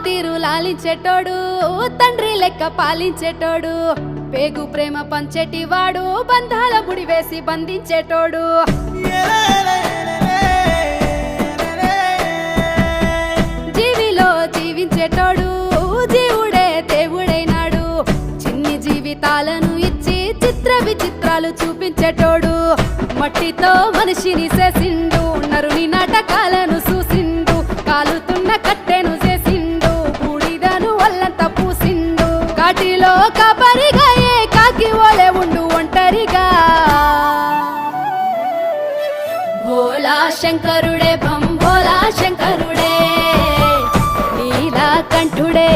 తీరు లాలించేటోడు తండ్రి లెక్క పాలించేటోడు పేగు ప్రేమ పంచెటివాడు బంధాల ముడి వేసి బంధించేటోడు జీవిలో జీవించేటోడు జీవుడే దేవుడైనాడు చిన్ని జీవితాలను ఇచ్చి చిత్ర విచిత్రాలు చూపించేటోడు మట్టితో మనిషిని చేసిండు నరుని నాటకాలను చూసిండు కాలుతున్న కట్టెను చేసిండు బూడిదను వల్లంతా పూసిండు కాటిలో కాపరిగా ఏ కాకి ఓలే ఉండు ఒంటరిగా భోలా శంకరుడే భం భోలా శంకరుడే నీలా కంఠుడే